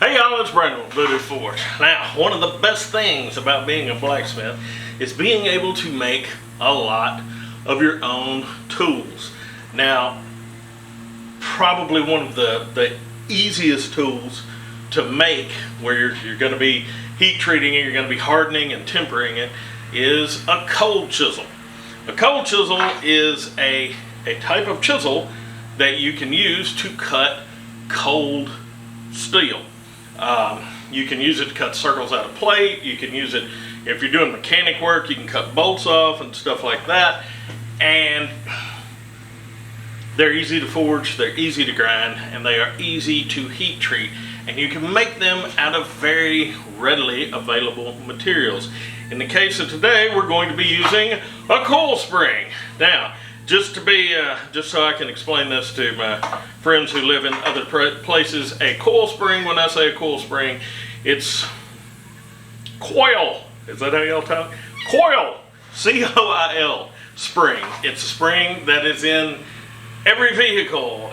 Hey y'all, it's Brandon with Voodoo Forge. Now, one of the best things about being a blacksmith is being able to make a lot of your own tools. Now, probably one of the easiest tools to make, where you're going to be heat treating it, you're going to be hardening and tempering it, is a cold chisel. A cold chisel is a type of chisel that you can use to cut cold steel. You can use it to cut circles out of plate. You can use it if you're doing mechanic work. You can cut bolts off and stuff like that. And they're easy to forge, they're easy to grind, and they are easy to heat treat. And you can make them out of very readily available materials. In the case of today, we're going to be using a coil spring. Now, just so I can explain this to my friends who live in other places, a coil spring, when I say a coil spring, it's coil. Is that how y'all talk? Coil, C-O-I-L, spring. It's a spring that is in every vehicle.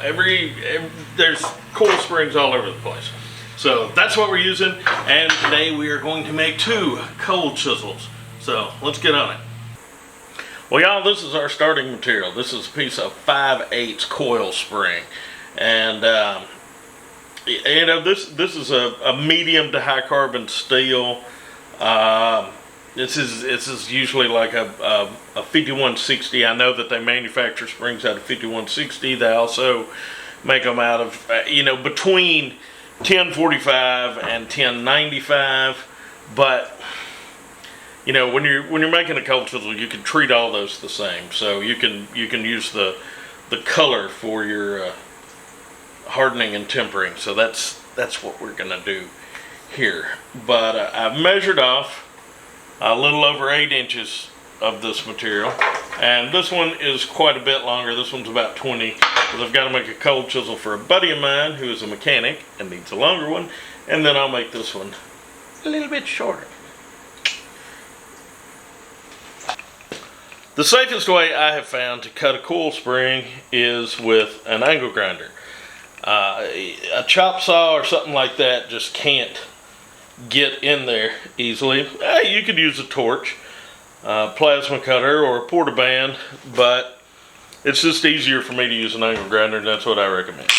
There's coil springs all over the place. So that's what we're using, and today we are going to make 2 cold chisels. So let's get on it. Well, y'all, this is our starting material. This is a piece of 5/8 coil spring, and you know, this is a medium to high carbon steel. This is usually like a 5160. I know that they manufacture springs out of 5160. They also make them out of between 1045 and 1095, but you know, when you're making a cold chisel, you can treat all those the same. So you can use the color for your hardening and tempering. So that's what we're gonna do here. But I've measured off a little over 8 inches of this material, and this one is quite a bit longer. This one's about 20, because I've got to make a cold chisel for a buddy of mine who is a mechanic and needs a longer one, and then I'll make this one a little bit shorter. The safest way I have found to cut a coil spring is with an angle grinder. A chop saw or something like that just can't get in there easily. You could use a torch, plasma cutter, or a porta band, but it's just easier for me to use an angle grinder, and that's what I recommend.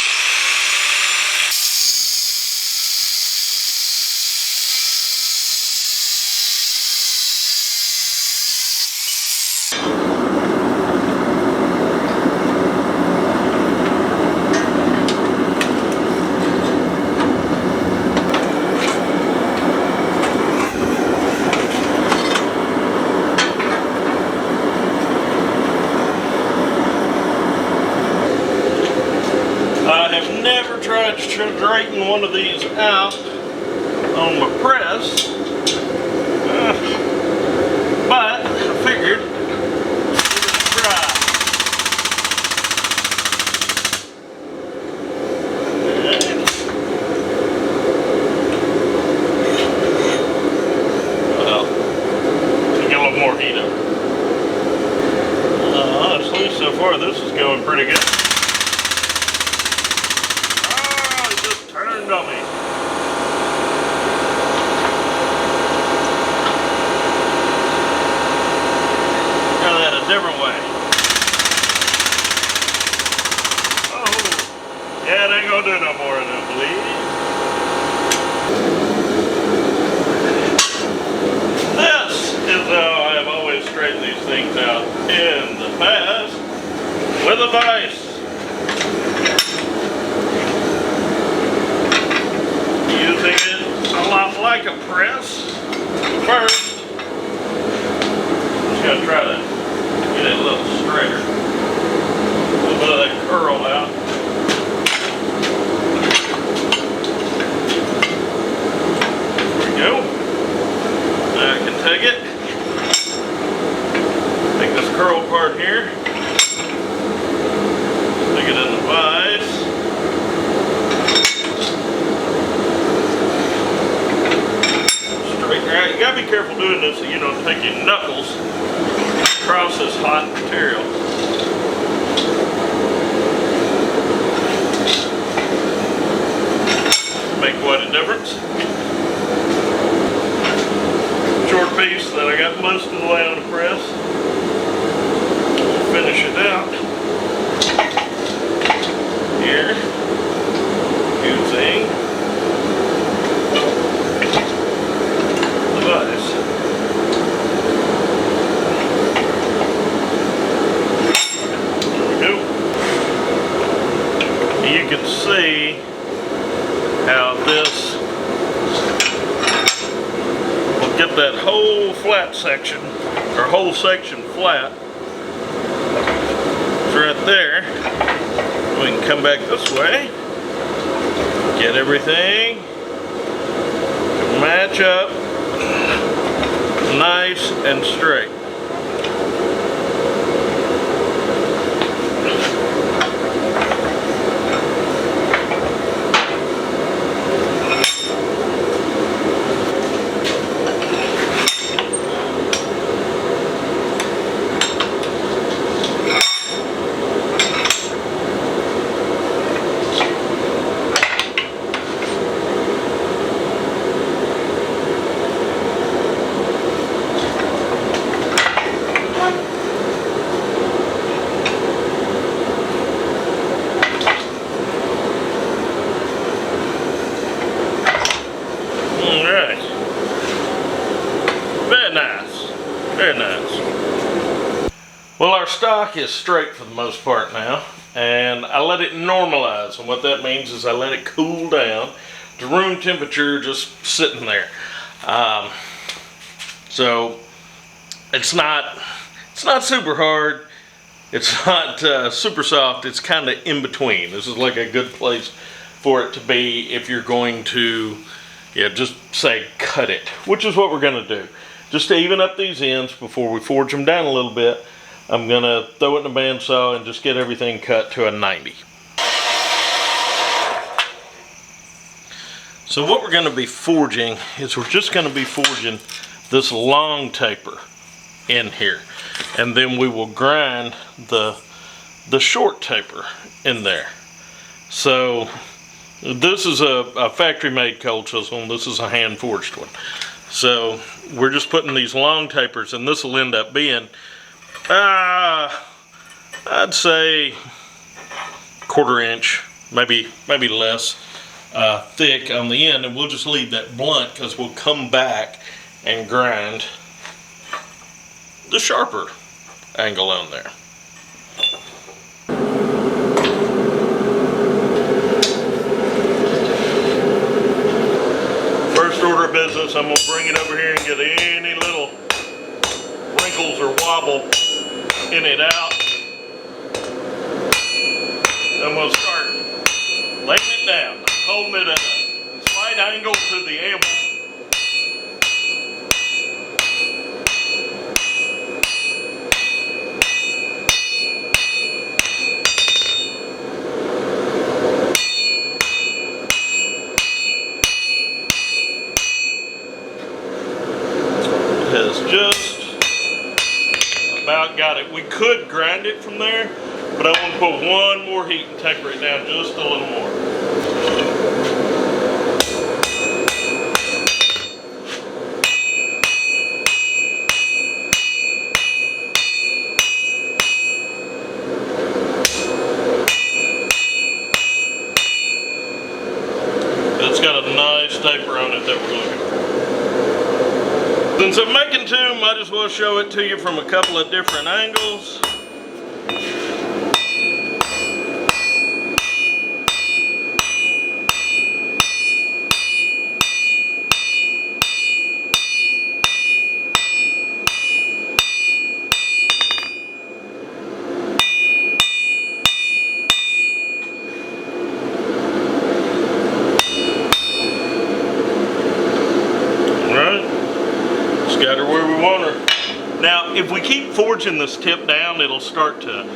Tried to straighten one of these out on my press, but I figured give it a try. Well, get a little more heat up. Honestly, so far this is going pretty good. On me. Try that a different way. Oh, yeah, it ain't gonna do no more, I don't believe. This is how I have always straightened these things out in the past, with a vise. Using it a lot like a press. First, just gotta try to get it a little straighter. A little bit of that curl out. There we go. Now I can take it. Take this curl part here. Stick it in the vise. You gotta be careful doing this so you don't take your knuckles across this hot material. Make quite a difference. out here using the vise. There we go. You can see how this will get that whole flat section, or whole section flat. It's right there. We can come back this way, get everything to match up nice and straight. Very nice. Well, our stock is straight for the most part now, and I let it normalize, and what that means is I let it cool down to room temperature, just sitting there. So it's not super hard, it's not super soft, it's kind of in between. This is like a good place for it to be if you're going to, just say cut it, which is what we're going to do. Just to even up these ends before we forge them down a little bit, I'm going to throw it in a bandsaw and just get everything cut to a 90. So what we're going to be forging is we're just going to be forging this long taper in here. And then we will grind the short taper in there. So this is a factory-made cold chisel, and this is a hand-forged one. So we're just putting these long tapers, and this will end up being, I'd say 1/4 inch, maybe less, thick on the end, and we'll just leave that blunt because we'll come back and grind the sharper angle on there. First order of business, I'm going to bring it over here and get any little wrinkles or wobble in it out. I'm going to start laying it down, holding it at a slight angle to the anvil. Has just about got it. We could grind it from there, but I want to put one more heat and taper it down just a little more. It's got a nice taper on it that we're looking for. Since I'm making two, might as well show it to you from a couple of different angles. Got her where we want her. Now, if we keep forging this tip down, it'll start to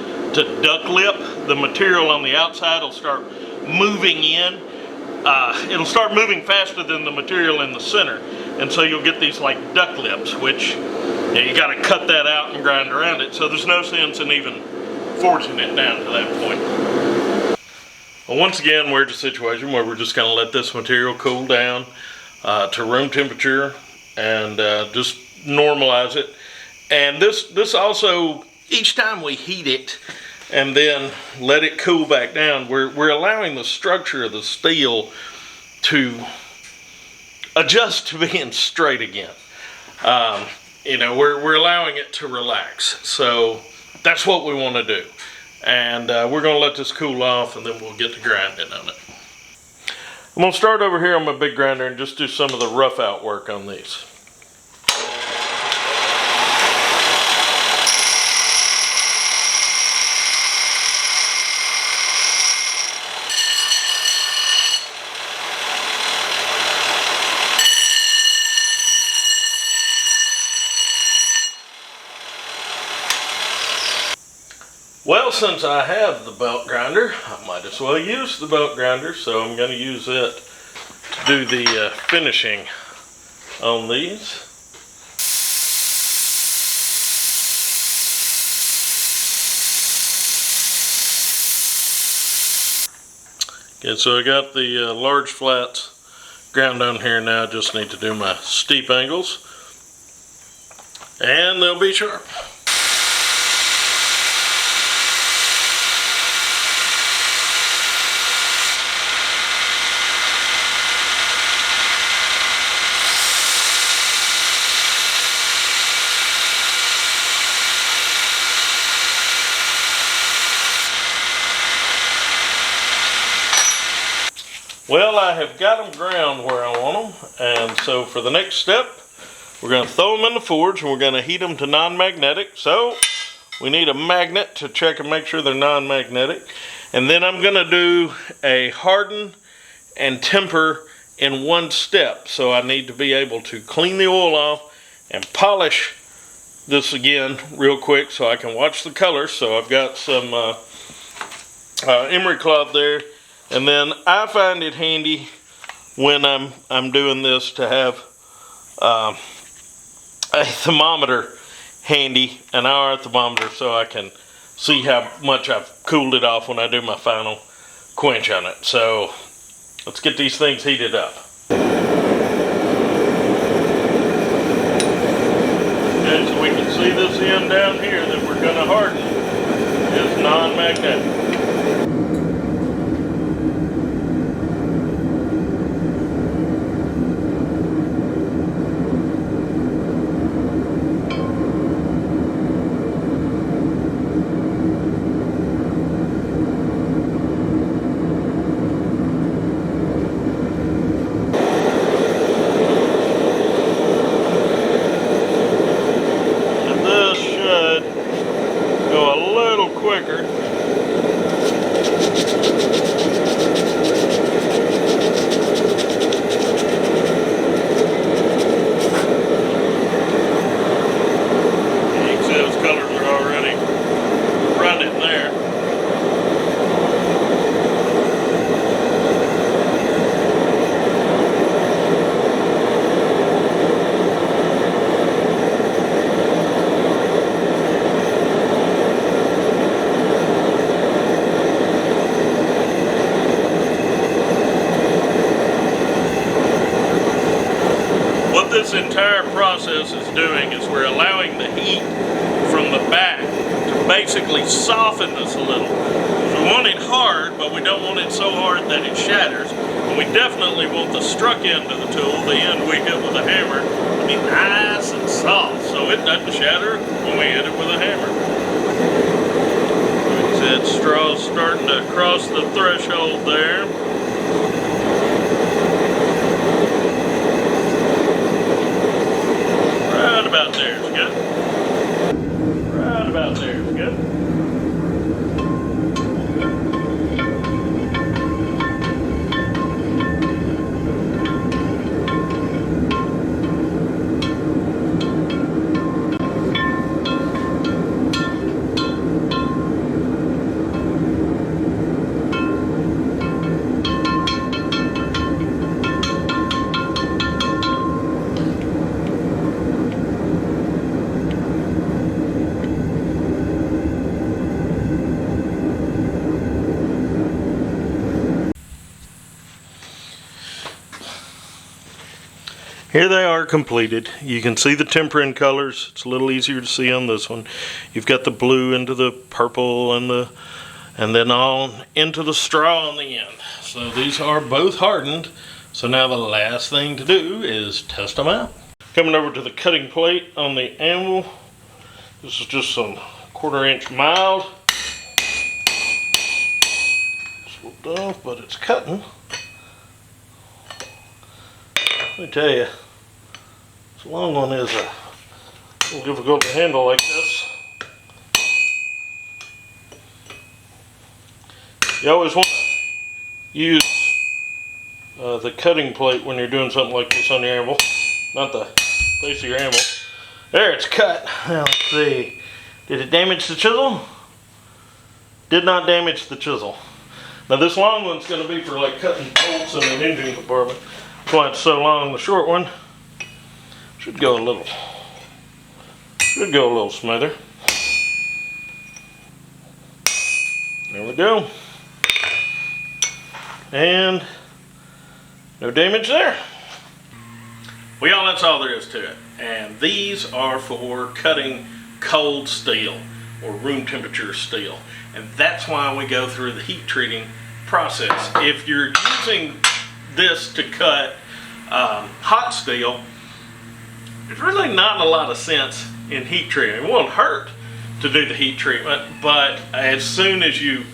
duck lip. The material on the outside will start moving in. It'll start moving faster than the material in the center, and so you'll get these like duck lips, which you got to cut that out and grind around it. So there's no sense in even forging it down to that point. Well, once again, we're in a situation where we're just going to let this material cool down to room temperature and just normalize it. And this also, each time we heat it, and then let it cool back down. We're allowing the structure of the steel to adjust to being straight again. You know, we're allowing it to relax. So that's what we want to do. And we're going to let this cool off, and then we'll get to grinding on it. I'm going to start over here on my big grinder and just do some of the rough out work on these. Well, since I have the belt grinder, I might as well use the belt grinder, so I'm going to use it to do the finishing on these. Okay, so I got the large flats ground on here now. I just need to do my steep angles, and they'll be sharp. Well, I have got them ground where I want them, and so for the next step, we're going to throw them in the forge and we're going to heat them to non-magnetic. So we need a magnet to check and make sure they're non-magnetic. And then I'm going to do a harden and temper in one step. So I need to be able to clean the oil off and polish this again real quick so I can watch the colors. So I've got some emery cloth there. And then I find it handy when I'm doing this to have a thermometer handy, an hour thermometer, so I can see how much I've cooled it off when I do my final quench on it. So let's get these things heated up. Okay, so we can see this end down here that we're going to harden is non-magnetic. This entire process is doing is we're allowing the heat from the back to basically soften this a little. So we want it hard, but we don't want it so hard that it shatters. And we definitely want the struck end of the tool, the end we hit with a hammer, to be nice and soft so it doesn't shatter when we hit it with a hammer. Like I said, straw's starting to cross the threshold there. Right about there is good. Right about there is good. Here they are completed. You can see the tempering colors. It's a little easier to see on this one. You've got the blue into the purple and then on into the straw on the end. So these are both hardened. So now the last thing to do is test them out. Coming over to the cutting plate on the anvil. This is just some 1/4 inch mild. It's a little tough, but it's cutting. Let me tell you, this long one is a little difficult to handle like this. You always want to use the cutting plate when you're doing something like this on your anvil, not the base of your anvil. There, it's cut. Now let's see. Did it damage the chisel? Did not damage the chisel. Now this long one's going to be for like cutting bolts in an engine compartment. That's why it's so long. The short one should go a little smoother. There we go. And no damage there. Well, y'all, that's all there is to it. And these are for cutting cold steel or room temperature steel. And that's why we go through the heat treating process. If you're using this to cut hot steel, there's really not a lot of sense in heat treating. It won't hurt to do the heat treatment, but as soon as you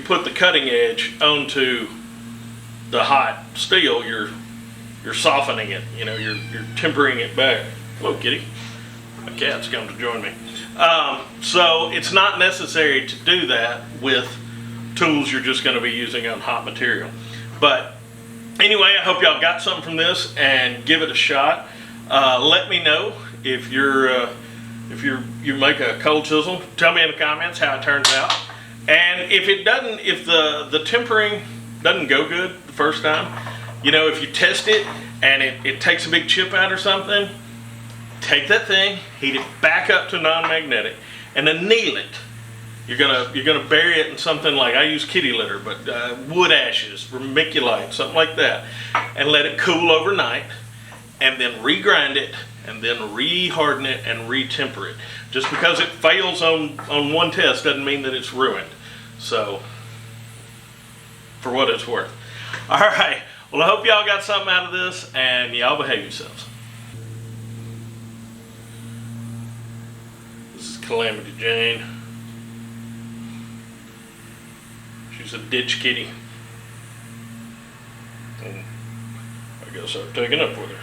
put the cutting edge onto the hot steel, you're softening it. You know, you're tempering it back. Hello, kitty. My cat's come to join me. So it's not necessary to do that with tools you're just going to be using on hot material. But anyway, I hope y'all got something from this and give it a shot. Let me know if you make a cold chisel. Tell me in the comments how it turns out. And if it doesn't, if the tempering doesn't go good the first time, you know, if you test it and it takes a big chip out or something, take that thing, heat it back up to non-magnetic, and then anneal it. You're gonna bury it in something like, I use kitty litter, but wood ashes, vermiculite, something like that, and let it cool overnight, and then regrind it, and then re-harden it and re-temper it. Just because it fails on one test doesn't mean that it's ruined. So, for what it's worth. All right. Well, I hope y'all got something out of this, and y'all behave yourselves. This is Calamity Jane. She's a ditch kitty. And I guess I've taken up with her.